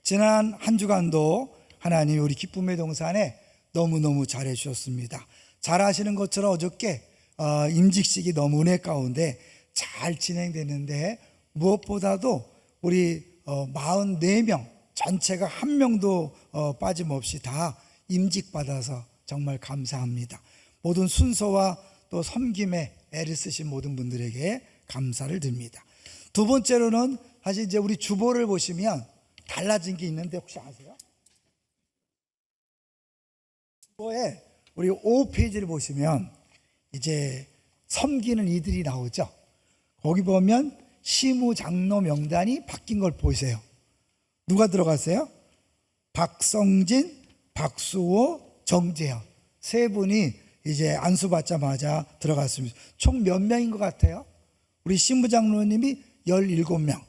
지난 한 주간도 하나님이 우리 기쁨의 동산에 너무너무 잘해 주셨습니다. 잘 아시는 것처럼 어저께 임직식이 너무 은혜 가운데 잘 진행됐는데, 무엇보다도 우리 44명 전체가 한 명도 빠짐없이 다 임직받아서 정말 감사합니다. 모든 순서와 또 섬김에 애를 쓰신 모든 분들에게 감사를 드립니다. 두 번째로는 사실 이제 우리 주보를 보시면 달라진 게 있는데 혹시 아세요? 주보에 우리 5페이지를 보시면 이제 섬기는 이들이 나오죠. 거기 보면 시무 장로 명단이 바뀐 걸 보세요. 누가 들어갔어요? 박성진, 박수호, 정재현 세 분이 이제 안수받자마자 들어갔습니다. 총 몇 명인 것 같아요? 우리 시무 장로님이 17명,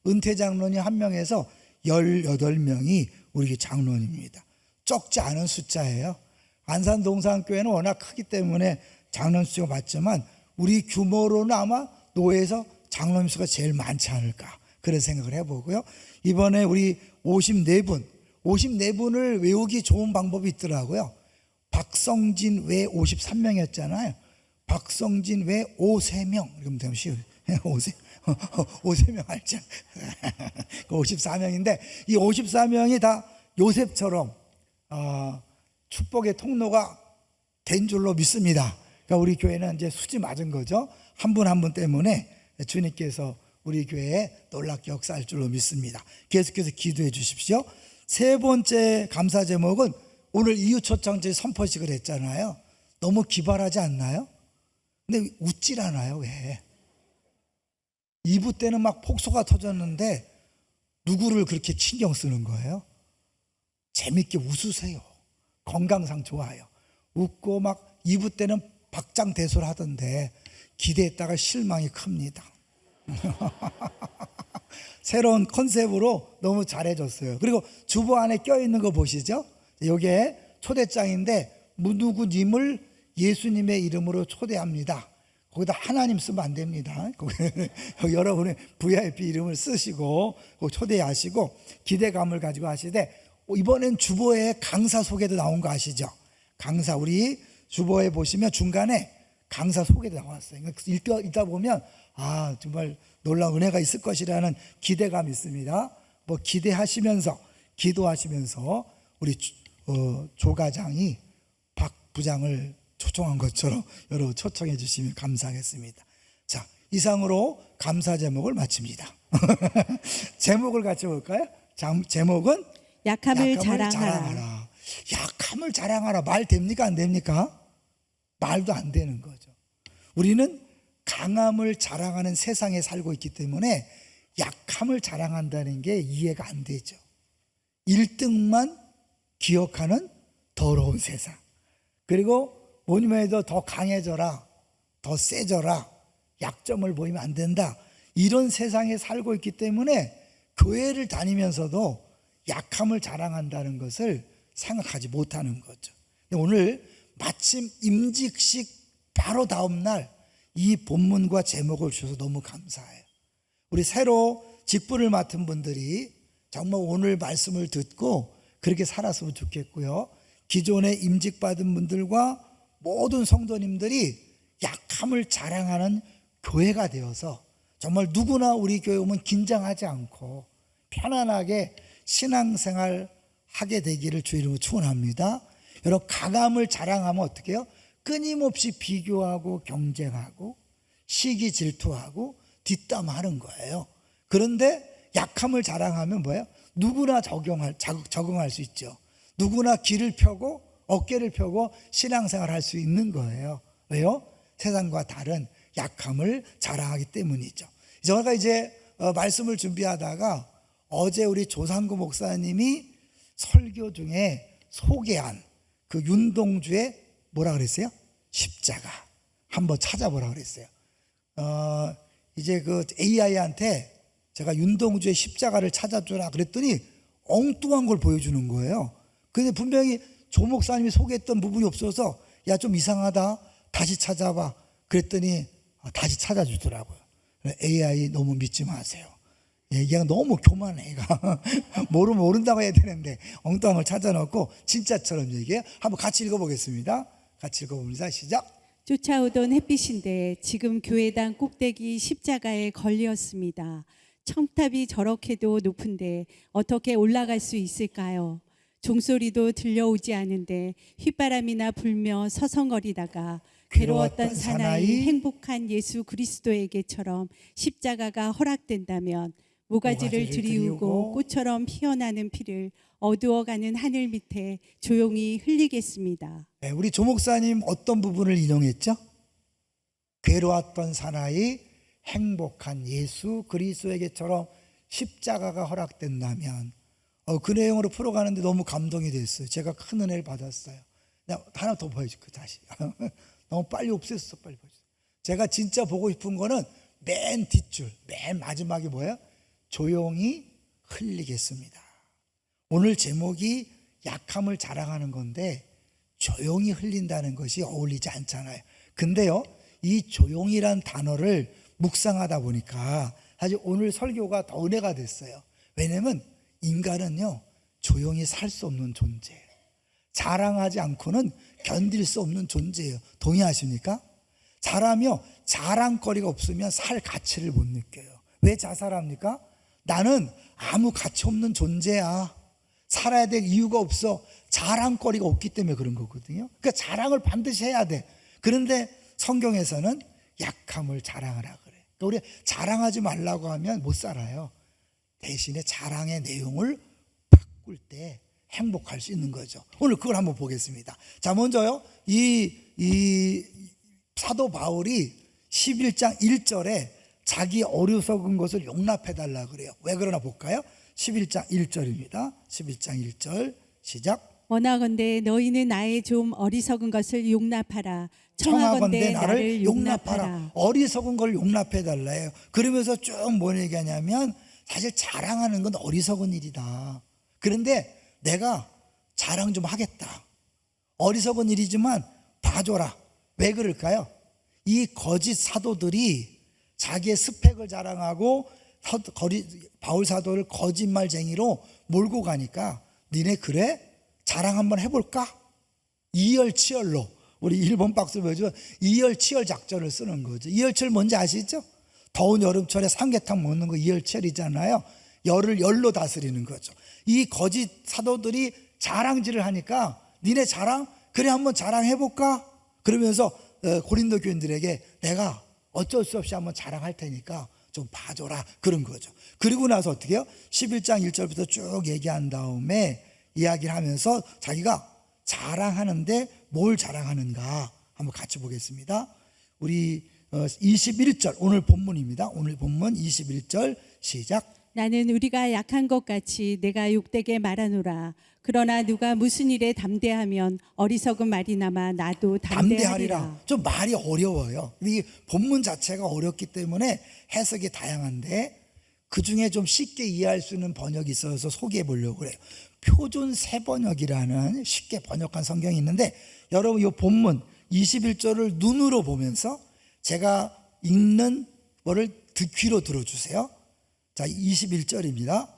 은퇴 장로님 1명에서 18명이 우리 장로님입니다. 적지 않은 숫자예요. 안산 동산교회는 워낙 크기 때문에 장로님 수가 많지만 우리 규모로는 아마 노회에서 장로님 수가 제일 많지 않을까, 그런 생각을 해보고요. 이번에 우리 54분을 외우기 좋은 방법이 있더라고요. 박성진 외 53명이었잖아요. 박성진 외 53명. 이러면 되면 쉬워요. 53명 할자 54명인데 이 54명이 다 요셉처럼 축복의 통로가 된 줄로 믿습니다. 그러니까 우리 교회는 이제 수지 맞은 거죠. 한 분 한 분 때문에 주님께서 우리 교회에 놀랍게 역사할 줄로 믿습니다. 계속해서 기도해 주십시오. 세 번째 감사 제목은 오늘 이웃초청제 선포식을 했잖아요. 너무 기발하지 않나요? 근데 웃질 않아요. 왜? 2부 때는 막 폭소가 터졌는데 누구를 그렇게 신경 쓰는 거예요? 재밌게 웃으세요. 건강상 좋아요. 웃고 막 2부 때는 박장대소를 하던데 기대했다가 실망이 큽니다. 새로운 컨셉으로 너무 잘해줬어요. 그리고 주보 안에 껴있는 거 보시죠? 이게 초대장인데 문누구님을 예수님의 이름으로 초대합니다. 거기다 하나님 쓰면 안 됩니다. 여러분의 VIP 이름을 쓰시고 초대하시고 기대감을 가지고 하시되, 이번엔 주보에 강사 소개도 나온 거 아시죠? 강사, 우리 주보에 보시면 중간에 강사 소개도 나왔어요. 읽다 보면 정말 놀라운 은혜가 있을 것이라는 기대감이 있습니다. 뭐 기대하시면서 기도하시면서 우리 조과장이 박 부장을 초청한 것처럼 여러분 초청해 주시면 감사하겠습니다. 자, 이상으로 감사 제목을 마칩니다. 제목을 같이 볼까요? 제목은 약함을 자랑하라. 약함을 자랑하라. 말 됩니까? 안 됩니까? 말도 안 되는 거죠. 우리는 강함을 자랑하는 세상에 살고 있기 때문에 약함을 자랑한다는 게 이해가 안 되죠. 1등만 기억하는 더러운 세상. 그리고 뭐니면 해도 더 강해져라, 더 세져라, 약점을 보이면 안 된다, 이런 세상에 살고 있기 때문에 교회를 다니면서도 약함을 자랑한다는 것을 생각하지 못하는 거죠. 오늘 마침 임직식 바로 다음 날 이 본문과 제목을 주셔서 너무 감사해요. 우리 새로 직분을 맡은 분들이 정말 오늘 말씀을 듣고 그렇게 살았으면 좋겠고요. 기존에 임직받은 분들과 모든 성도님들이 약함을 자랑하는 교회가 되어서 정말 누구나 우리 교회 오면 긴장하지 않고 편안하게 신앙생활 하게 되기를 주의 이름으로 축원합니다. 여러분, 강함을 자랑하면 어떻게 해요? 끊임없이 비교하고 경쟁하고 시기 질투하고 뒷담화하는 거예요. 그런데 약함을 자랑하면 뭐예요? 누구나 적응할 수 있죠. 누구나 길을 펴고 어깨를 펴고 신앙생활 할 수 있는 거예요. 왜요? 세상과 다른 약함을 자랑하기 때문이죠. 제가 이제 말씀을 준비하다가 어제 우리 조상구 목사님이 설교 중에 소개한 그 윤동주의 뭐라 그랬어요? 십자가 한번 찾아보라 그랬어요. 이제 그 AI한테 제가 윤동주의 십자가를 찾아주라 그랬더니 엉뚱한 걸 보여주는 거예요. 근데 분명히 조 목사님이 소개했던 부분이 없어서 야, 좀 이상하다, 다시 찾아봐. 그랬더니 다시 찾아주더라고요. AI 너무 믿지 마세요. 얘가 너무 교만해. 얘가 모르면 모른다고 해야 되는데 엉뚱한 걸 찾아놓고 진짜처럼 얘기해요. 한번 같이 읽어보겠습니다. 같이 읽어봅니다. 시작. 쫓아오던 햇빛인데 지금 교회당 꼭대기 십자가에 걸렸습니다. 첨탑이 저렇게도 높은데 어떻게 올라갈 수 있을까요? 종소리도 들려오지 않은데 휘바람이나 불며 서성거리다가 괴로웠던 사나이 행복한 예수 그리스도에게처럼 십자가가 허락된다면 모가지를 들이우고 꽃처럼 피어나는 피를 어두워가는 하늘 밑에 조용히 흘리겠습니다. 네, 우리 조 목사님 어떤 부분을 인용했죠? 괴로웠던 사나이 행복한 예수 그리스도에게처럼 십자가가 허락된다면 그 내용으로 풀어가는데 너무 감동이 됐어요. 제가 큰 은혜를 받았어요. 하나 더 보여줄게요. 다시 너무 빨리 없앴어. 빨리 보여줘. 제가 진짜 보고 싶은 거는 맨 뒷줄, 맨 마지막이 뭐예요? 조용히 흘리겠습니다. 오늘 제목이 약함을 자랑하는 건데 조용히 흘린다는 것이 어울리지 않잖아요. 근데요, 이 조용이란 단어를 묵상하다 보니까 사실 오늘 설교가 더 은혜가 됐어요. 왜냐하면 인간은요, 조용히 살 수 없는 존재예요. 자랑하지 않고는 견딜 수 없는 존재예요. 동의하십니까? 잘하며 자랑거리가 없으면 살 가치를 못 느껴요. 왜 자살합니까? 나는 아무 가치 없는 존재야. 살아야 될 이유가 없어. 자랑거리가 없기 때문에 그런 거거든요. 그러니까 자랑을 반드시 해야 돼. 그런데 성경에서는 약함을 자랑하라 그래. 그러니까 우리 자랑하지 말라고 하면 못 살아요. 대신에 자랑의 내용을 바꿀 때 행복할 수 있는 거죠. 오늘 그걸 한번 보겠습니다. 자, 먼저요, 이 사도 바울이 11장 1절에 자기 어리석은 것을 용납해 달라 그래요. 왜 그러나 볼까요? 11장 1절입니다. 11장 1절 시작. 원하건대 너희는 나의 좀 어리석은 것을 용납하라. 청하건대 나를 용납하라. 어리석은 걸 용납해 달라요. 그러면서 쭉 뭘 얘기하냐면 사실 자랑하는 건 어리석은 일이다. 그런데 내가 자랑 좀 하겠다. 어리석은 일이지만 봐줘라. 왜 그럴까요? 이 거짓 사도들이 자기의 스펙을 자랑하고 바울 사도를 거짓말쟁이로 몰고 가니까 니네 그래? 자랑 한번 해볼까? 이열치열로 우리 일본 박수 보여주면 이열치열 작전을 쓰는 거죠. 이열치열 뭔지 아시죠? 더운 여름철에 삼계탕 먹는 거 이열치열이잖아요. 열을 열로 다스리는 거죠. 이 거짓 사도들이 자랑질을 하니까 니네 자랑? 그래 한번 자랑해볼까? 그러면서 고린도 교인들에게 내가 어쩔 수 없이 한번 자랑할 테니까 좀 봐줘라 그런 거죠. 그리고 나서 어떻게 해요? 11장 1절부터 쭉 얘기한 다음에 이야기를 하면서 자기가 자랑하는데 뭘 자랑하는가 한번 같이 보겠습니다. 우리 21절 오늘 본문입니다. 오늘 본문 21절 시작. 나는 우리가 약한 것 같이 내가 욕되게 말하노라. 그러나 누가 무슨 일에 담대하면 어리석은 말이나마 나도 담대하리라. 좀 말이 어려워요. 이 본문 자체가 어렵기 때문에 해석이 다양한데 그중에 좀 쉽게 이해할 수 있는 번역이 있어서 소개해 보려고 그래요. 표준 새번역이라는 쉽게 번역한 성경이 있는데 여러분 이 본문 21절을 눈으로 보면서 제가 읽는 거를 귀로 들어주세요. 자, 21절입니다.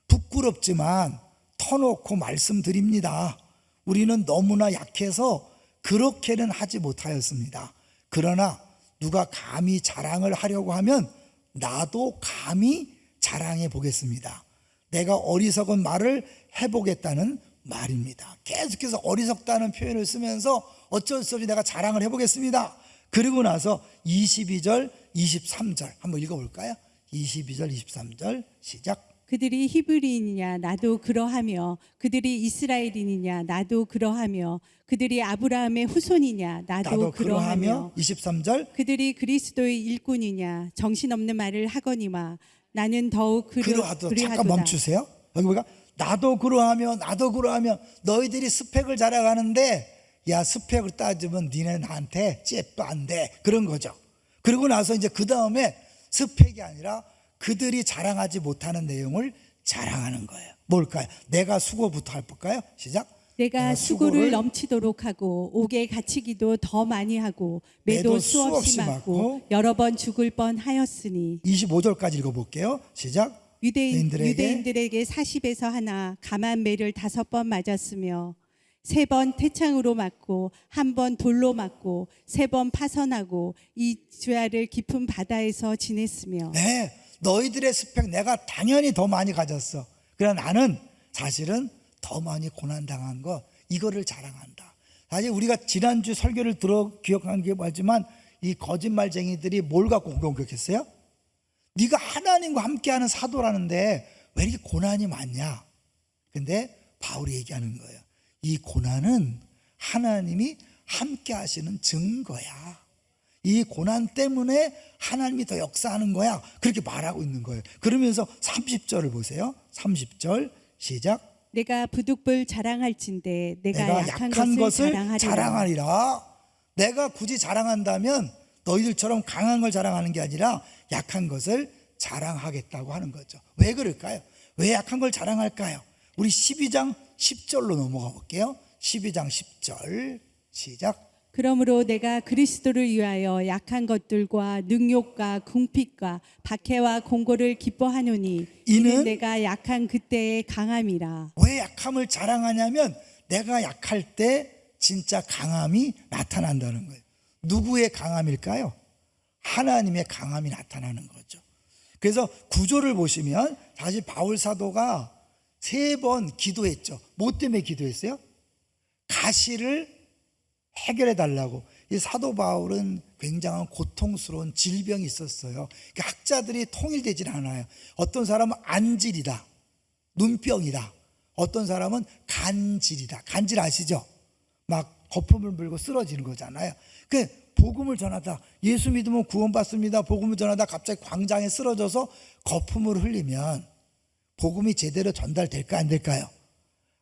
부끄럽지만 터놓고 말씀드립니다. 우리는 너무나 약해서 그렇게는 하지 못하였습니다. 그러나 누가 감히 자랑을 하려고 하면 나도 감히 자랑해 보겠습니다. 내가 어리석은 말을 해보겠다는 말입니다. 계속해서 어리석다는 표현을 쓰면서 어쩔 수 없이 내가 자랑을 해보겠습니다. 그리고 나서 22절, 23절 한번 읽어볼까요? 22절, 23절 시작. 그들이 히브리인이냐 나도 그러하며 그들이 이스라엘인이냐 나도 그러하며 그들이 아브라함의 후손이냐 나도 그러하며 23절 그들이 그리스도의 일꾼이냐 정신없는 말을 하거니와 나는 더욱 그러하도다. 잠깐 멈추세요. 여기 보니까 나도 그러하며 너희들이 스펙을 자랑하는데 야 스펙을 따지면 니네 나한테 잽도 안 돼 그런 거죠. 그리고 나서 이제 그 다음에 스펙이 아니라 그들이 자랑하지 못하는 내용을 자랑하는 거예요. 뭘까요? 내가 수고부터 해볼까요? 시작. 내가 수고를 넘치도록 하고 옥에 갇히기도 더 많이 하고 매도 수없이 맞고 여러 번 죽을 뻔하였으니. 25절까지 읽어볼게요. 시작. 유대인들에게 40에서 하나 감한 매를 5번 맞았으며 3번 태창으로 맞고 1번 돌로 맞고 3번 파선하고 이 죄를 깊은 바다에서 지냈으며. 네, 너희들의 스펙 내가 당연히 더 많이 가졌어. 그러나 나는 사실은 더 많이 고난당한 거, 이거를 자랑한다. 사실 우리가 지난주 설교를 들어 기억한 게 맞지만 이 거짓말쟁이들이 뭘 갖고 공격했어요? 네가 하나님과 함께하는 사도라는데 왜 이렇게 고난이 많냐? 근데 바울이 얘기하는 거예요. 이 고난은 하나님이 함께 하시는 증거야. 이 고난 때문에 하나님이 더 역사하는 거야. 그렇게 말하고 있는 거예요. 그러면서 30절을 보세요. 30절 시작. 내가 부득불 자랑할진대 내가 약한 것을 자랑하리라. 내가 굳이 자랑한다면 너희들처럼 강한 걸 자랑하는 게 아니라 약한 것을 자랑하겠다고 하는 거죠. 왜 그럴까요? 왜 약한 걸 자랑할까요? 우리 12장 10절로 넘어가 볼게요. 12장 10절 시작. 그러므로 내가 그리스도를 위하여 약한 것들과 능욕과 궁핍과 박해와 공고를 기뻐하노니 이는 내가 약한 그때의 강함이라. 왜 약함을 자랑하냐면 내가 약할 때 진짜 강함이 나타난다는 거예요. 누구의 강함일까요? 하나님의 강함이 나타나는 거죠. 그래서 구조를 보시면 사실 바울 사도가 3번 기도했죠. 뭐 때문에 기도했어요? 가시를 해결해 달라고. 이 사도 바울은 굉장한 고통스러운 질병이 있었어요. 그러니까 학자들이 통일되질 않아요. 어떤 사람은 안질이다, 눈병이다. 어떤 사람은 간질이다. 간질 아시죠? 막 거품을 물고 쓰러지는 거잖아요. 그 복음을 전하다, 예수 믿으면 구원받습니다, 복음을 전하다 갑자기 광장에 쓰러져서 거품을 흘리면 복음이 제대로 전달될까 안 될까요?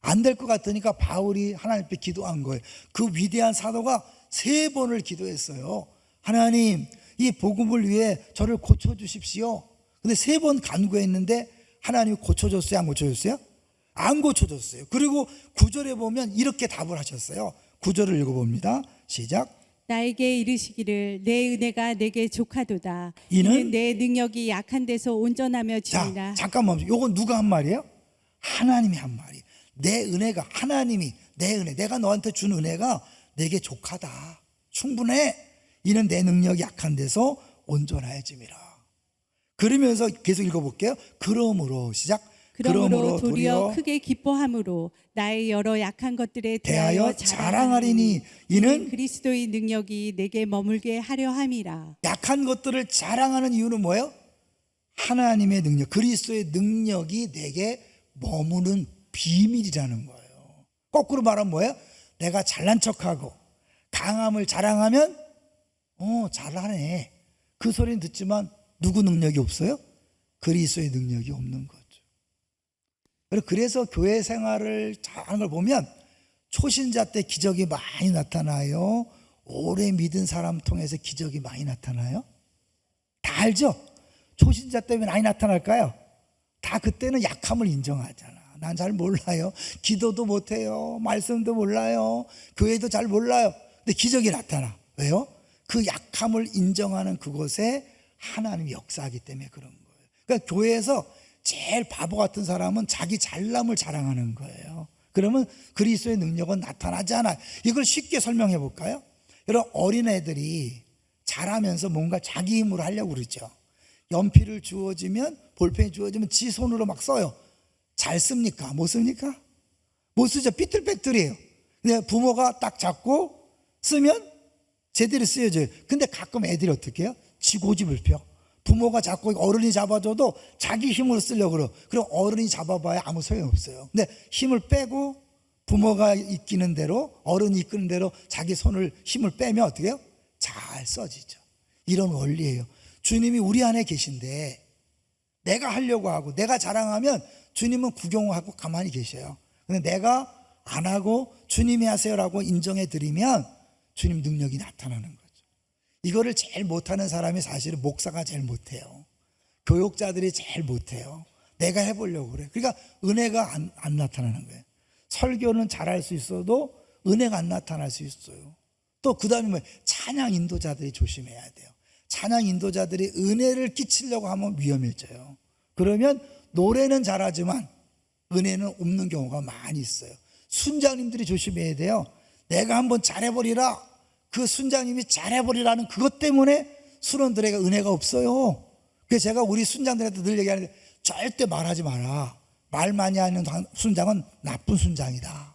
안 될 것 같으니까 바울이 하나님 앞에 기도한 거예요. 그 위대한 사도가 3번을 기도했어요. 하나님, 이 복음을 위해 저를 고쳐주십시오. 근데 3번 간구했는데 하나님이 고쳐줬어요? 안 고쳐줬어요? 안 고쳐줬어요. 그리고 9절에 보면 이렇게 답을 하셨어요. 9절을 읽어봅니다. 시작. 나에게 이르시기를 내 은혜가 내게 족하도다. 이는 내 능력이 약한 데서 온전하며 지니라. 잠깐만, 이건 누가 한 말이에요? 하나님이 한 말이에요. 내 은혜가, 하나님이 내 은혜, 내가 너한테 준 은혜가 내게 족하다, 충분해. 이는 내 능력이 약한 데서 온전해짐이라. 그러면서 계속 읽어볼게요. 그러므로 시작. 그러므로 도리어 크게 기뻐함으로 나의 여러 약한 것들에 대하여 자랑하리니 이는 그리스도의 능력이 내게 머물게 하려 함이라. 약한 것들을 자랑하는 이유는 뭐예요? 하나님의 능력, 그리스도의 능력이 내게 머무는 비밀이라는 거예요. 거꾸로 말하면 뭐예요? 내가 잘난 척하고 강함을 자랑하면 잘하네, 그 소리는 듣지만 누구 능력이 없어요? 그리스도의 능력이 없는 거죠. 그래서 교회 생활을 잘하는 걸 보면 초신자 때 기적이 많이 나타나요? 오래 믿은 사람 통해서 기적이 많이 나타나요? 다 알죠? 초신자 때 왜 많이 나타날까요? 다 그때는 약함을 인정하잖아. 난 잘 몰라요, 기도도 못해요, 말씀도 몰라요, 교회도 잘 몰라요. 근데 기적이 나타나. 왜요? 그 약함을 인정하는 그곳에 하나님이 역사하기 때문에 그런 거예요. 그러니까 교회에서 제일 바보 같은 사람은 자기 잘남을 자랑하는 거예요. 그러면 그리스도의 능력은 나타나지 않아요. 이걸 쉽게 설명해 볼까요? 여러분, 어린애들이 자라면서 뭔가 자기 힘으로 하려고 그러죠. 연필을 주어지면, 볼펜이 주어지면 지 손으로 막 써요. 잘 씁니까? 못 씁니까? 못 쓰죠. 삐뚤빼뚤이에요. 근데 부모가 딱 잡고 쓰면 제대로 쓰여져요. 근데 가끔 애들이 어떻게 해요? 지 고집을 펴. 부모가 잡고 어른이 잡아줘도 자기 힘으로 쓰려고 그래요. 그럼 어른이 잡아봐야 아무 소용없어요. 근데 힘을 빼고 부모가 이끄는 대로, 어른이 이끄는 대로 자기 손을 힘을 빼면 어떻게 해요? 잘 써지죠. 이런 원리예요. 주님이 우리 안에 계신데 내가 하려고 하고 내가 자랑하면 주님은 구경하고 가만히 계셔요. 근데 내가 안 하고 주님이 하세요라고 인정해 드리면 주님 능력이 나타나는 거죠. 이거를 제일 못하는 사람이 사실은 목사가 제일 못해요. 교육자들이 제일 못해요. 내가 해보려고 그래. 그러니까 은혜가 안 나타나는 거예요. 설교는 잘할 수 있어도 은혜가 안 나타날 수 있어요. 또 그 다음에 뭐 찬양 인도자들이 조심해야 돼요. 찬양 인도자들이 은혜를 끼치려고 하면 위험해져요. 그러면 노래는 잘하지만 은혜는 없는 경우가 많이 있어요. 순장님들이 조심해야 돼요. 내가 한번 잘해버리라, 그 순장님이 잘해버리라는 그것 때문에 순원들에게 은혜가 없어요. 그래서 제가 우리 순장들한테 늘 얘기하는데 절대 말하지 마라. 말 많이 하는 순장은 나쁜 순장이다.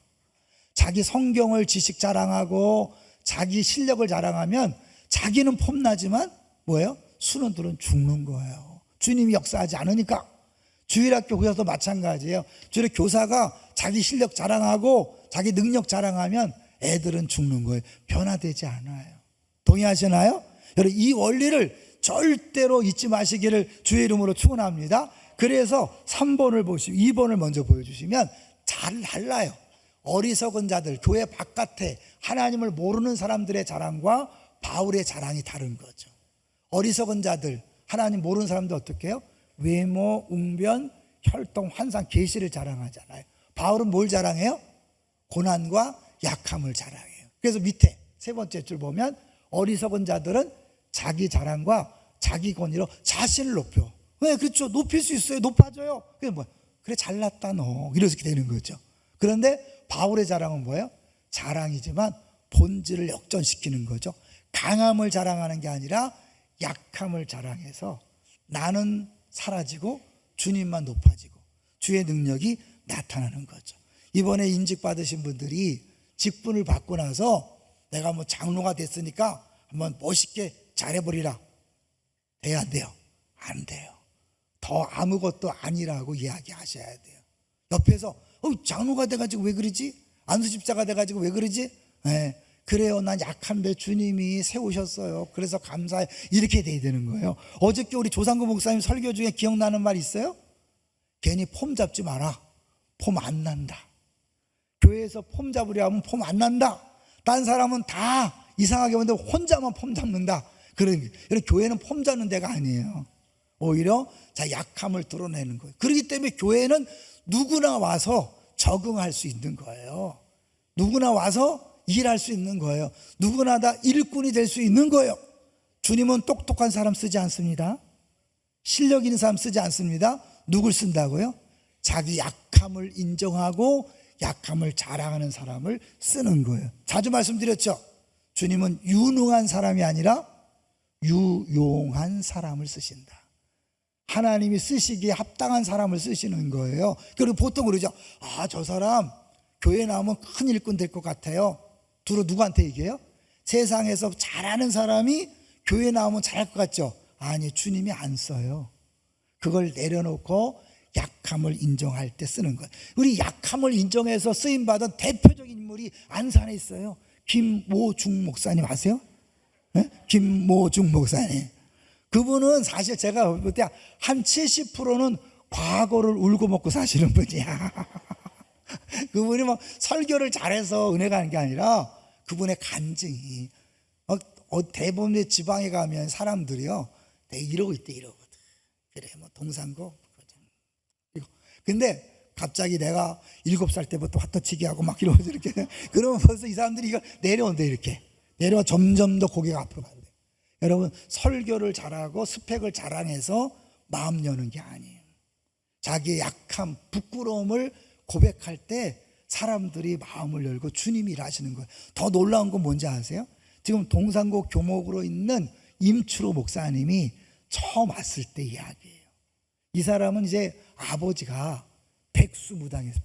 자기 성경을 지식 자랑하고 자기 실력을 자랑하면 자기는 폼나지만 뭐예요? 순원들은 죽는 거예요. 주님이 역사하지 않으니까. 주일학교 교사도 마찬가지예요. 주일 교사가 자기 실력 자랑하고 자기 능력 자랑하면 애들은 죽는 거예요. 변화되지 않아요. 동의하시나요? 여러분, 이 원리를 절대로 잊지 마시기를 주의 이름으로 축원합니다. 그래서 3번을 보시면 2번을 먼저 보여주시면 잘 달라요. 어리석은 자들, 교회 바깥에 하나님을 모르는 사람들의 자랑과 바울의 자랑이 다른 거죠. 어리석은 자들, 하나님 모르는 사람들 어떻게 해요? 외모, 웅변, 혈통, 환상, 계시를 자랑하잖아요. 바울은 뭘 자랑해요? 고난과 약함을 자랑해요. 그래서 밑에 세 번째 줄 보면 어리석은 자들은 자기 자랑과 자기 권위로 자신을 높여. 네, 그렇죠. 높일 수 있어요. 높아져요. 그게 뭐야? 그래, 잘났다 너. 이렇게 되는 거죠. 그런데 바울의 자랑은 뭐예요? 자랑이지만 본질을 역전시키는 거죠. 강함을 자랑하는 게 아니라 약함을 자랑해서 나는 사라지고 주님만 높아지고 주의 능력이 나타나는 거죠. 이번에 임직 받으신 분들이 직분을 받고 나서 내가 뭐 장로가 됐으니까 한번 멋있게 잘해버리라. 돼야 안 돼요? 안 돼요. 더 아무것도 아니라고 이야기하셔야 돼요. 옆에서 장로가 돼가지고 왜 그러지? 안수집사가 돼가지고 왜 그러지? 네. 그래요, 난 약한데 주님이 세우셨어요. 그래서 감사해. 이렇게 돼야 되는 거예요. 어저께 우리 조상구 목사님 설교 중에 기억나는 말 있어요? 괜히 폼 잡지 마라. 폼 안 난다. 교회에서 폼 잡으려 하면 폼 안 난다. 딴 사람은 다 이상하게 보는데 혼자만 폼 잡는다. 그런 교회는 폼 잡는 데가 아니에요. 오히려 자 약함을 드러내는 거예요. 그렇기 때문에 교회는 누구나 와서 적응할 수 있는 거예요. 누구나 와서 일할 수 있는 거예요. 누구나 다 일꾼이 될 수 있는 거예요. 주님은 똑똑한 사람 쓰지 않습니다. 실력 있는 사람 쓰지 않습니다. 누굴 쓴다고요? 자기 약함을 인정하고 약함을 자랑하는 사람을 쓰는 거예요. 자주 말씀드렸죠. 주님은 유능한 사람이 아니라 유용한 사람을 쓰신다. 하나님이 쓰시기에 합당한 사람을 쓰시는 거예요. 그리고 보통 그러죠. 저 사람 교회 나오면 큰 일꾼 될 것 같아요. 주로 누구한테 얘기해요? 세상에서 잘하는 사람이 교회 나오면 잘할 것 같죠? 아니, 주님이 안 써요. 그걸 내려놓고 약함을 인정할 때 쓰는 거예요. 우리 약함을 인정해서 쓰임받은 대표적인 인물이 안산에 있어요. 김모중 목사님 아세요? 네? 김모중 목사님. 그분은 사실 제가 볼 때 한 70%는 과거를 울고 먹고 사시는 분이야. 그분이 막 설교를 잘해서 은혜가 하는 게 아니라 그분의 간증이 대부분의 지방에 가면 사람들이요 되게 이러고 있대. 이러거든. 그래 뭐 동산고. 근데 갑자기 내가 7살 때부터 화터치기 하고 막 이러면서 이렇게 그러면 벌써 이 사람들이 이거 내려온대. 이렇게 내려와 점점 더 고개가 앞으로 간대. 여러분, 설교를 잘하고 스펙을 자랑해서 마음 여는 게 아니에요. 자기의 약함, 부끄러움을 고백할 때 사람들이 마음을 열고 주님이 일하시는 거예요. 더 놀라운 건 뭔지 아세요? 지금 동산고 교목으로 있는 임추로 목사님이 처음 왔을 때 이야기예요. 이 사람은 이제 아버지가 백수무당에서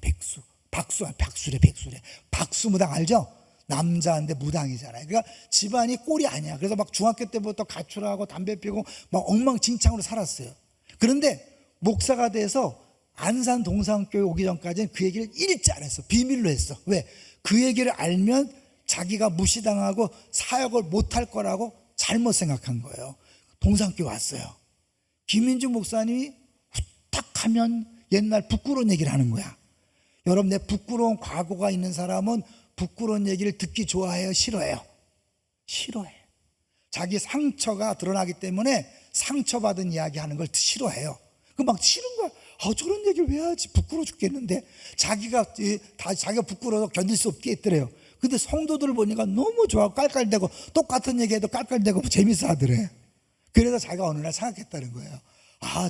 박수무당 알죠? 남자인데 무당이잖아요. 그러니까 집안이 꼴이 아니야. 그래서 막 중학교 때부터 가출하고 담배 피우고 막 엉망진창으로 살았어요. 그런데 목사가 돼서 안산 동산교회 오기 전까지는 그 얘기를 일지 안 했어. 비밀로 했어. 왜? 그 얘기를 알면 자기가 무시당하고 사역을 못할 거라고 잘못 생각한 거예요. 동산교회 왔어요. 김민주 목사님이 후딱 하면 옛날 부끄러운 얘기를 하는 거야. 여러분, 내 부끄러운 과거가 있는 사람은 부끄러운 얘기를 듣기 좋아해요? 싫어해요? 싫어해. 자기 상처가 드러나기 때문에 상처받은 이야기 하는 걸 싫어해요. 그 막 싫은 거야. 저런 얘기를 왜 하지? 부끄러워 죽겠는데. 자기가 부끄러워서 견딜 수 없게 했더래요. 근데 성도들을 보니까 너무 좋아. 깔깔대고 똑같은 얘기해도 깔깔대고 재밌어 하더래. 그래서 자기가 어느 날 생각했다는 거예요.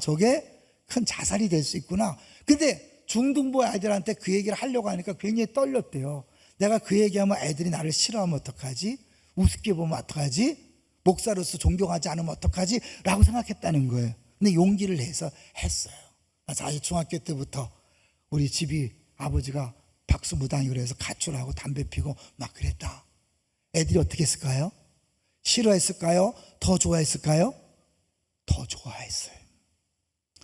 저게 큰 자살이 될 수 있구나. 근데 중등부 아이들한테 그 얘기를 하려고 하니까 굉장히 떨렸대요. 내가 그 얘기하면 애들이 나를 싫어하면 어떡하지? 우습게 보면 어떡하지? 목사로서 존경하지 않으면 어떡하지? 라고 생각했다는 거예요. 근데 용기를 내서 했어요. 사실 중학교 때부터 우리 집이 아버지가 박수무당이고 해서 가출하고 담배 피고 막 그랬다. 애들이 어떻게 했을까요? 싫어했을까요? 더 좋아했을까요? 더 좋아했어요.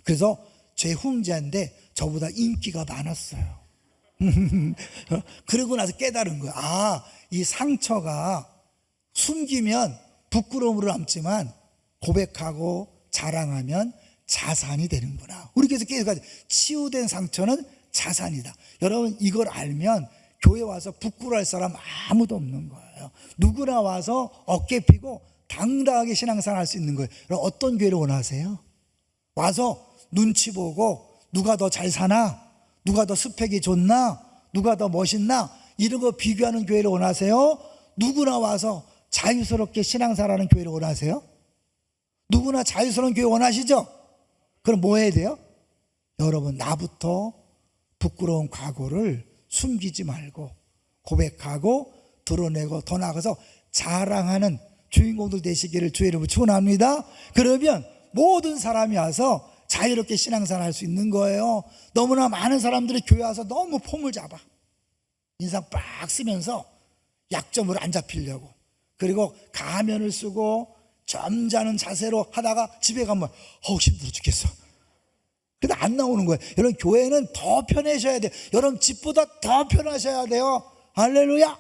그래서 제 형제인데 저보다 인기가 많았어요. 그러고 나서 깨달은 거야. 이 상처가 숨기면 부끄러움으로 남지만 고백하고 자랑하면 자산이 되는구나. 우리 계속 깨닫고 치유된 상처는 자산이다. 여러분 이걸 알면 교회 와서 부끄러워할 사람 아무도 없는 거예요. 누구나 와서 어깨 피고 당당하게 신앙생활 할 수 있는 거예요. 여러분 어떤 교회를 원하세요? 와서 눈치 보고 누가 더 잘 사나? 누가 더 스펙이 좋나? 누가 더 멋있나? 이런 거 비교하는 교회를 원하세요? 누구나 와서 자유스럽게 신앙생활하는 교회를 원하세요? 누구나 자유스러운 교회 원하시죠? 그럼 뭐 해야 돼요? 여러분 나부터 부끄러운 과거를 숨기지 말고 고백하고 드러내고 더 나아가서 자랑하는 주인공들 되시기를 주의 이름으로 축원합니다. 그러면 모든 사람이 와서 자유롭게 신앙생활 할 수 있는 거예요. 너무나 많은 사람들이 교회 와서 너무 폼을 잡아. 인상 빡 쓰면서 약점으로 안 잡히려고. 그리고 가면을 쓰고 점잖은 자세로 하다가 집에 가면 힘들어 죽겠어. 근데 안 나오는 거예요. 여러분 교회는 더 편하셔야 돼요. 여러분 집보다 더 편하셔야 돼요. 할렐루야.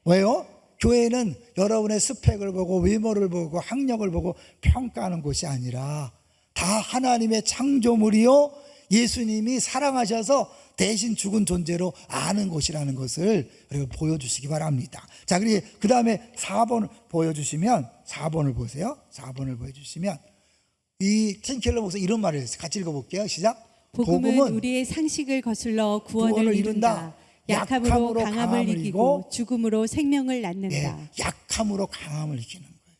왜요? 교회는 여러분의 스펙을 보고 외모를 보고 학력을 보고 평가하는 곳이 아니라 다 하나님의 창조물이요 예수님이 사랑하셔서 대신 죽은 존재로 아는 곳이라는 것을 여러분 보여주시기 바랍니다. 자, 그리고 그 다음에 4번을 보여주시면 4번을 보세요. 4번을 보여주시면 이 팀켈러 목사 이런 말을 했어요. 같이 읽어볼게요. 시작. 복음은 우리의 상식을 거슬러 구원을 이룬다. 약함으로 강함을 이기고 죽음으로 생명을 낳는다. 네, 약함으로 강함을 이기는 거예요.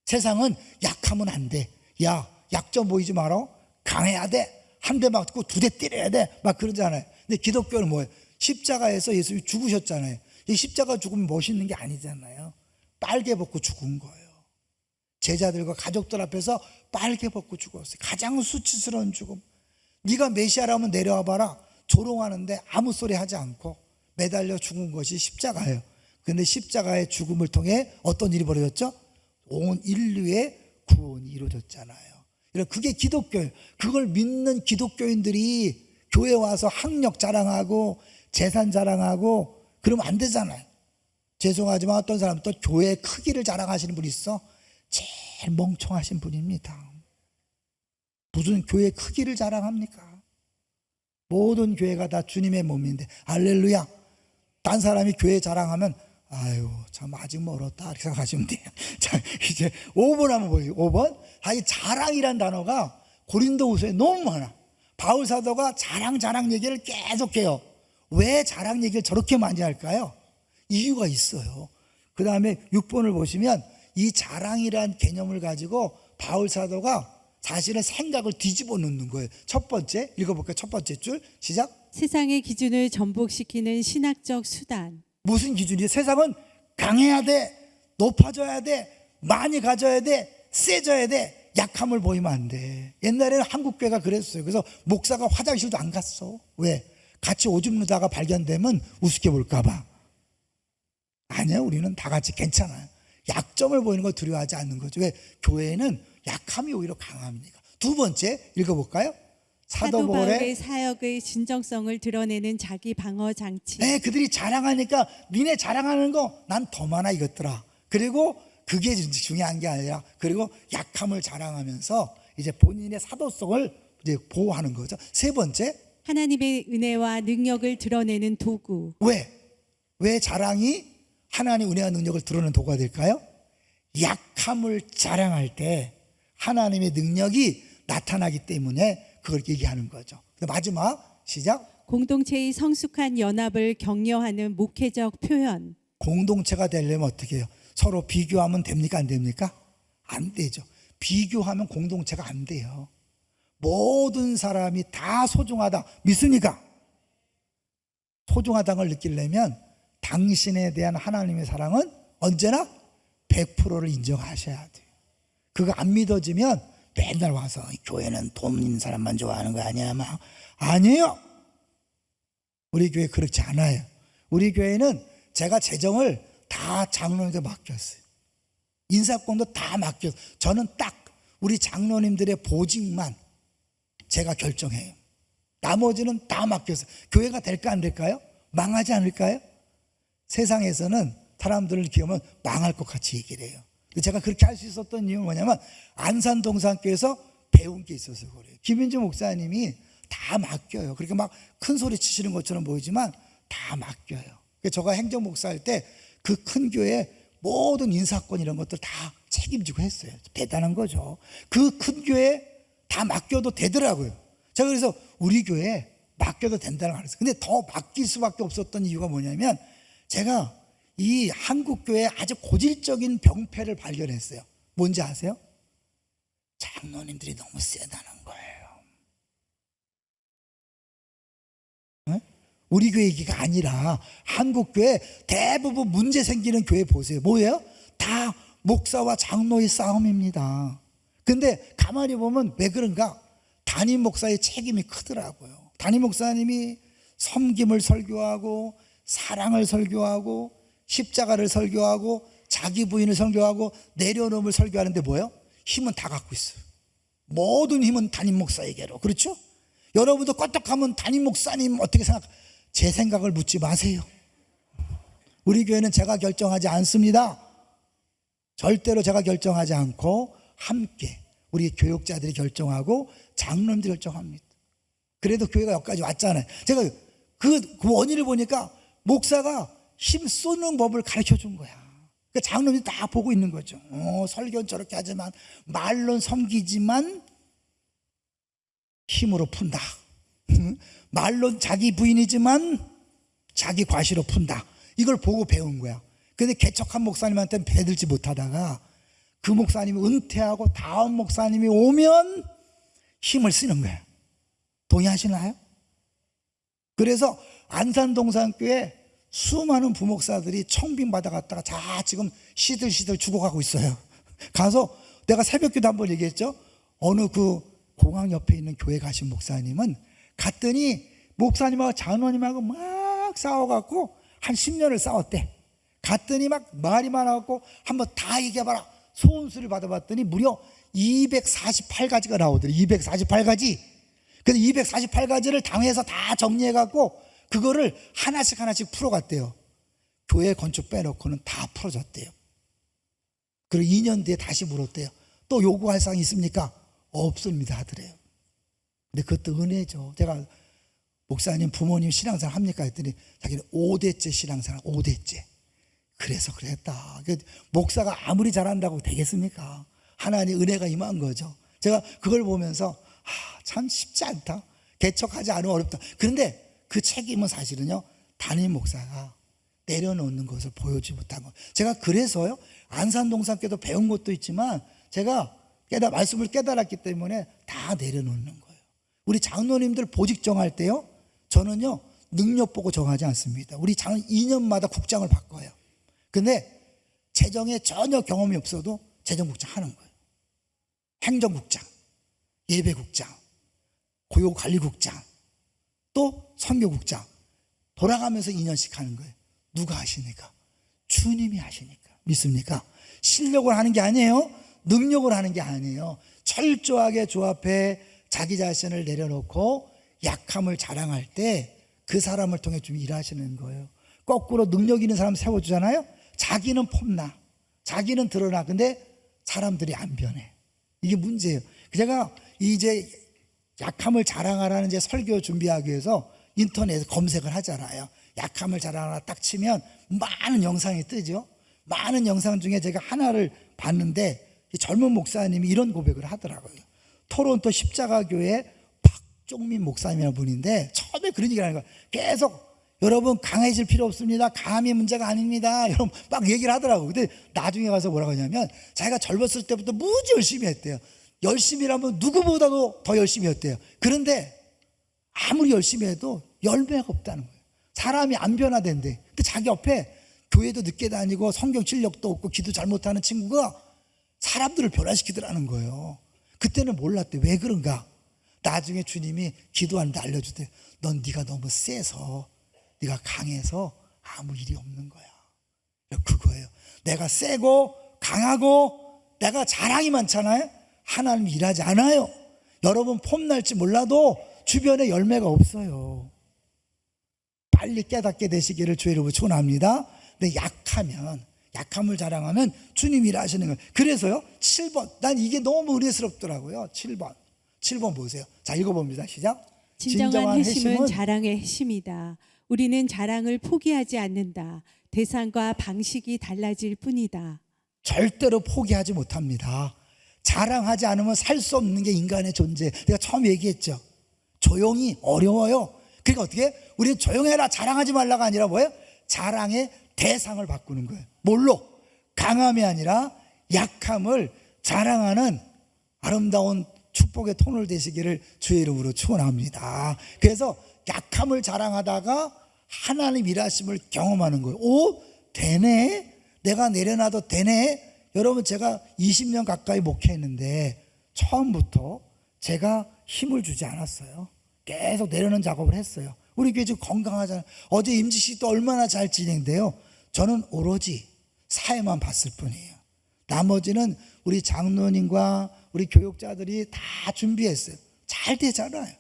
세상은 약하면 안 돼. 야, 약점 보이지 마라. 강해야 돼. 한 대 맞고 2대 때려야 돼. 막 그러잖아요. 근데 기독교는 뭐예요? 십자가에서 예수님이 죽으셨잖아요. 이 십자가 죽으면 멋있는 게 아니잖아요. 빨개 벗고 죽은 거예요. 제자들과 가족들 앞에서 빨개 벗고 죽었어요. 가장 수치스러운 죽음. 네가 메시아라면 내려와 봐라. 조롱하는데 아무 소리 하지 않고 매달려 죽은 것이 십자가예요. 그런데 십자가의 죽음을 통해 어떤 일이 벌어졌죠? 온 인류의 구원이 이루어졌잖아요. 그게 기독교예요. 그걸 믿는 기독교인들이 교회 와서 학력 자랑하고 재산 자랑하고 그러면 안 되잖아요. 죄송하지만 어떤 사람은 또 교회 크기를 자랑하시는 분이 있어. 제일 멍청하신 분입니다. 무슨 교회 크기를 자랑합니까? 모든 교회가 다 주님의 몸인데 할렐루야. 딴 사람이 교회 자랑하면 아유 참 아직 멀었다 이렇게 생각하시면 돼요. 자 이제 5번 한번 보세요. 5번 이 자랑이란 단어가 고린도후서에 너무 많아. 바울 사도가 자랑 얘기를 계속해요. 왜 자랑 얘기를 저렇게 많이 할까요? 이유가 있어요. 그 다음에 6번을 보시면 이 자랑이란 개념을 가지고 바울 사도가 사실은 생각을 뒤집어 놓는 거예요. 첫 번째 읽어볼까요? 첫 번째 줄 시작. 세상의 기준을 전복시키는 신학적 수단. 무슨 기준이에요? 세상은 강해야 돼, 높아져야 돼, 많이 가져야 돼, 세져야 돼. 약함을 보이면 안 돼. 옛날에는 한국교회가 그랬어요. 그래서 목사가 화장실도 안 갔어. 왜? 같이 오줌 누다가 발견되면 우습게 볼까 봐. 아니야, 우리는 다 같이 괜찮아요. 약점을 보이는 거 두려워하지 않는 거죠. 왜? 교회는 약함이 오히려 강합니다. 두 번째 읽어볼까요? 사도 바울의 사역의 진정성을 드러내는 자기 방어 장치. 네, 그들이 자랑하니까 니네 자랑하는 거 난 더 많아 이것들아. 그리고 그게 중요한 게 아니라 그리고 약함을 자랑하면서 이제 본인의 사도성을 이제 보호하는 거죠. 세 번째, 하나님의 은혜와 능력을 드러내는 도구. 왜 자랑이 하나님의 은혜와 능력을 드러내는 도구가 될까요? 약함을 자랑할 때 하나님의 능력이 나타나기 때문에 그걸 얘기하는 거죠. 마지막 시작. 공동체의 성숙한 연합을 격려하는 목회적 표현. 공동체가 되려면 어떻게 해요? 서로 비교하면 됩니까? 안 됩니까? 안 되죠. 비교하면 공동체가 안 돼요. 모든 사람이 다 소중하다 믿습니까? 소중하다는 걸 느끼려면 당신에 대한 하나님의 사랑은 언제나 100%를 인정하셔야 돼요. 그거 안 믿어지면 맨날 와서 교회는 돈 있는 사람만 좋아하는 거 아니야? 막 아니에요. 우리 교회 그렇지 않아요. 우리 교회는 제가 재정을 다 장로님한테 맡겼어요. 인사권도 다 맡겼어요. 저는 딱 우리 장로님들의 보직만 제가 결정해요. 나머지는 다 맡겼어요. 교회가 될까 안 될까요? 망하지 않을까요? 세상에서는 사람들을 키우면 망할 것 같이 얘기를 해요. 근데 제가 그렇게 할 수 있었던 이유는 뭐냐면 안산동산교회에서 배운 게 있어서 그래요. 김인주 목사님이 다 맡겨요. 그렇게 막 큰 소리 치시는 것처럼 보이지만 다 맡겨요. 제가 행정목사 할 때 그 큰 교회 모든 인사권 이런 것들 다 책임지고 했어요. 대단한 거죠. 그 큰 교회 다 맡겨도 되더라고요. 제가 그래서 우리 교회에 맡겨도 된다는 걸 알았어요. 근데 더 맡길 수밖에 없었던 이유가 뭐냐면 제가 이 한국교회에 아주 고질적인 병폐를 발견했어요. 뭔지 아세요? 장로님들이 너무 세다는 거예요. 네? 우리 교회 얘기가 아니라 한국교회 대부분 문제 생기는 교회 보세요. 뭐예요? 다 목사와 장로의 싸움입니다. 근데 가만히 보면 왜 그런가? 담임 목사의 책임이 크더라고요. 담임 목사님이 섬김을 설교하고 사랑을 설교하고 십자가를 설교하고 자기 부인을 설교하고 내려놓음을 설교하는데 뭐예요? 힘은 다 갖고 있어요. 모든 힘은 담임 목사에게로. 그렇죠? 여러분도 껐떡하면 담임 목사님 어떻게 생각? 제 생각을 묻지 마세요. 우리 교회는 제가 결정하지 않습니다. 절대로 제가 결정하지 않고 함께 우리 교육자들이 결정하고 장로님들이 결정합니다. 그래도 교회가 여기까지 왔잖아요. 제가 그 원인을 보니까 목사가 힘 쏘는 법을 가르쳐 준 거야. 그러니까 장로님이 다 보고 있는 거죠. 설교는 저렇게 하지만 말론 섬기지만 힘으로 푼다. 말론 자기 부인이지만 자기 과시로 푼다. 이걸 보고 배운 거야. 근데 개척한 목사님한테는 배들지 못하다가 그 목사님이 은퇴하고 다음 목사님이 오면 힘을 쓰는 거야. 동의하시나요? 그래서 안산동산교회 수많은 부목사들이 청빙 받아갔다가 자 지금 시들시들 죽어가고 있어요. 가서 내가 새벽기도 한번 얘기했죠. 어느 그 공항 옆에 있는 교회 가신 목사님은 갔더니 목사님하고 장로님하고 막 싸워갖고 한 10년을 싸웠대. 갔더니 막 말이 많아갖고 한번 다 얘기해봐라. 소원수를 받아봤더니 무려 248가지가 나오더래. 248가지. 그래서 248가지를 당회에서 다 정리해갖고 그거를 하나씩 풀어갔대요. 교회 건축 빼놓고는 다 풀어졌대요. 그리고 2년 뒤에 다시 물었대요. 또 요구할 사항이 있습니까? 없습니다 하더래요. 근데 그것도 은혜죠. 제가 목사님 부모님 신앙생활 합니까 했더니 자기는 5대째 신앙생활 5대째. 그래서 그랬다. 목사가 아무리 잘한다고 되겠습니까? 하나님 은혜가 임한 거죠. 제가 그걸 보면서 참 쉽지 않다. 개척하지 않으면 어렵다. 그런데 그 책임은 사실은요 담임 목사가 내려놓는 것을 보여주지 못한 거. 제가 그래서요 안산동산교도 배운 것도 있지만 제가 말씀을 깨달았기 때문에 다 내려놓는 거예요. 우리 장로님들 보직 정할 때요 저는요 능력 보고 정하지 않습니다. 우리 장로 2년마다 국장을 바꿔요. 근데 재정에 전혀 경험이 없어도 재정국장 하는 거예요. 행정국장, 예배국장, 고용관리국장, 또 선교국장 돌아가면서 2년씩 하는 거예요. 누가 하시니까? 주님이 하시니까. 믿습니까? 실력을 하는 게 아니에요. 능력을 하는 게 아니에요. 철저하게 주 앞에 자기 자신을 내려놓고 약함을 자랑할 때 그 사람을 통해 좀 일하시는 거예요. 거꾸로 능력 있는 사람 세워주잖아요. 자기는 폼나, 자기는 드러나. 근데 사람들이 안 변해. 이게 문제예요. 제가 이제 약함을 자랑하라는 이제 설교 준비하기 위해서 인터넷에 검색을 하잖아요. 약함을 자랑하라 딱 치면 많은 영상이 뜨죠. 많은 영상 중에 제가 하나를 봤는데 젊은 목사님이 이런 고백을 하더라고요. 토론토 십자가교회 박종민 목사님이라는 분인데 처음에 그런 얘기를 하는 거예요. 계속 여러분 강해질 필요 없습니다. 감이 문제가 아닙니다. 여러분 막 얘기를 하더라고요. 근데 나중에 가서 뭐라고 하냐면 자기가 젊었을 때부터 무지 열심히 했대요. 열심히라면 누구보다도 더 열심히 했대요. 그런데 아무리 열심히 해도 열매가 없다는 거예요. 사람이 안 변화된대. 근데 자기 옆에 교회도 늦게 다니고 성경 실력도 없고 기도 잘 못하는 친구가 사람들을 변화시키더라는 거예요. 그때는 몰랐대. 왜 그런가? 나중에 주님이 기도하는데 알려주대. 넌 네가 너무 세서, 네가 강해서 아무 일이 없는 거야. 그거예요. 내가 세고 강하고 내가 자랑이 많잖아요. 하나님 일하지 않아요. 여러분 폼날지 몰라도 주변에 열매가 없어요. 빨리 깨닫게 되시기를 주의 이름으로 축원합니다. 근데 약함을 자랑하면 주님이 일하시는 거예요. 그래서요 7번 난 이게 너무 은혜스럽더라고요. 7번 보세요. 자 읽어봅니다. 시작. 진정한 회심은 자랑의 핵심이다. 우리는 자랑을 포기하지 않는다. 대상과 방식이 달라질 뿐이다. 절대로 포기하지 못합니다. 자랑하지 않으면 살 수 없는 게 인간의 존재. 내가 처음 얘기했죠. 조용히 어려워요. 그러니까 어떻게? 우리는 조용해라 자랑하지 말라가 아니라 뭐예요? 자랑의 대상을 바꾸는 거예요. 뭘로? 강함이 아니라 약함을 자랑하는 아름다운 축복의 통로 되시기를 주의 이름으로 축원합니다. 그래서 약함을 자랑하다가 하나님 일하심을 경험하는 거예요. 오, 되네? 내가 내려놔도 되네? 여러분 제가 20년 가까이 목회했는데 처음부터 제가 힘을 주지 않았어요. 계속 내려놓는 작업을 했어요. 우리 교회 지금 건강하잖아요. 어제 임직식도 얼마나 잘 진행돼요. 저는 오로지 사회만 봤을 뿐이에요. 나머지는 우리 장로님과 우리 교육자들이 다 준비했어요. 잘 되잖아요.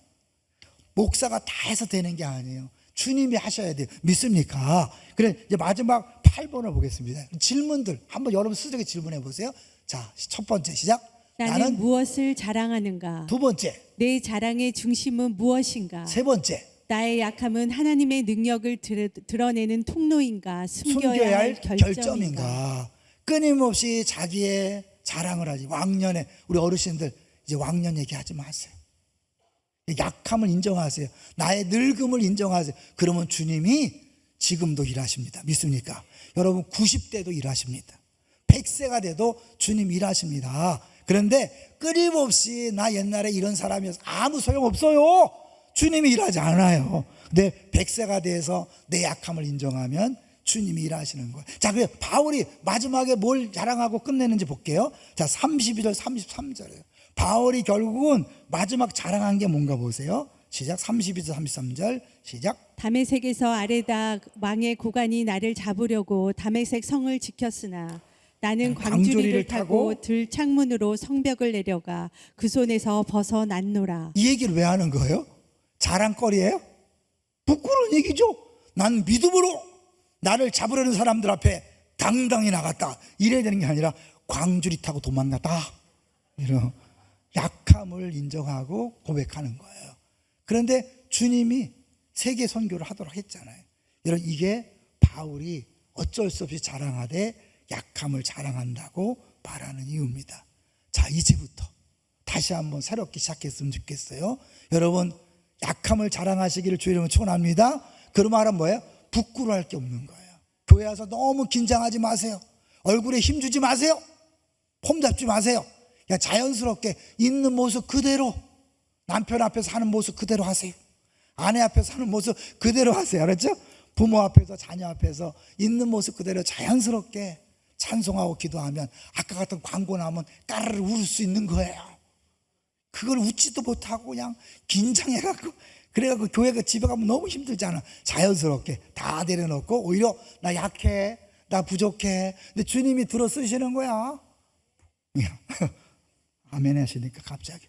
목사가 다 해서 되는 게 아니에요. 주님이 하셔야 돼요. 믿습니까? 그래 이제 마지막 8번을 보겠습니다. 질문들 한번 여러분 스스로에게 질문해 보세요. 자, 첫 번째 시작. 나는 무엇을 자랑하는가? 두 번째. 내 자랑의 중심은 무엇인가? 세 번째. 나의 약함은 하나님의 능력을 드러내는 통로인가? 숨겨야 할 결점인가? 끊임없이 자기의 자랑을 하지. 왕년에 우리 어르신들 이제 왕년 얘기하지 마세요. 약함을 인정하세요. 나의 늙음을 인정하세요. 그러면 주님이 지금도 일하십니다. 믿습니까? 여러분 90대도 일하십니다. 100세가 돼도 주님 일하십니다. 그런데 끊임없이 나 옛날에 이런 사람이어서 아무 소용없어요. 주님이 일하지 않아요. 근데 100세가 돼서 내 약함을 인정하면 주님이 일하시는 거예요. 자, 그래 바울이 마지막에 뭘 자랑하고 끝내는지 볼게요. 자, 32절 33절이에요. 바울이 결국은 마지막 자랑한 게 뭔가 보세요. 시작. 32절 33절 시작. 다메섹에서 아레다 왕의 고관이 나를 잡으려고 다메섹 성을 지켰으나 나는 광주리를 타고 들 창문으로 성벽을 내려가 그 손에서 벗어났노라. 이 얘기를 왜 하는 거예요? 자랑거리예요? 부끄러운 얘기죠. 난 믿음으로 나를 잡으려는 사람들 앞에 당당히 나갔다. 이래야 되는 게 아니라 광주리 타고 도망갔다. 이런 약함을 인정하고 고백하는 거예요. 그런데 주님이 세계 선교를 하도록 했잖아요. 여러분 이게 바울이 어쩔 수 없이 자랑하되 약함을 자랑한다고 말하는 이유입니다. 자, 이제부터 다시 한번 새롭게 시작했으면 좋겠어요. 여러분 약함을 자랑하시기를 주의 이름으로 축원합니다. 그 말은 뭐예요? 부끄러워할 게 없는 거예요. 교회 와서 너무 긴장하지 마세요. 얼굴에 힘주지 마세요. 폼 잡지 마세요. 그냥 자연스럽게 있는 모습 그대로, 남편 앞에서 하는 모습 그대로 하세요. 아내 앞에서 하는 모습 그대로 하세요. 알았죠? 부모 앞에서 자녀 앞에서 있는 모습 그대로 자연스럽게 찬송하고 기도하면 아까 같은 광고 나오면 까르르 웃을 수 있는 거예요. 그걸 웃지도 못하고 그냥 긴장해갖고 그래갖고 교회가 집에 가면 너무 힘들잖아. 자연스럽게 다 내려놓고 오히려 나 약해, 나 부족해. 근데 주님이 들어 쓰시는 거야. 아멘 하시니까 갑자기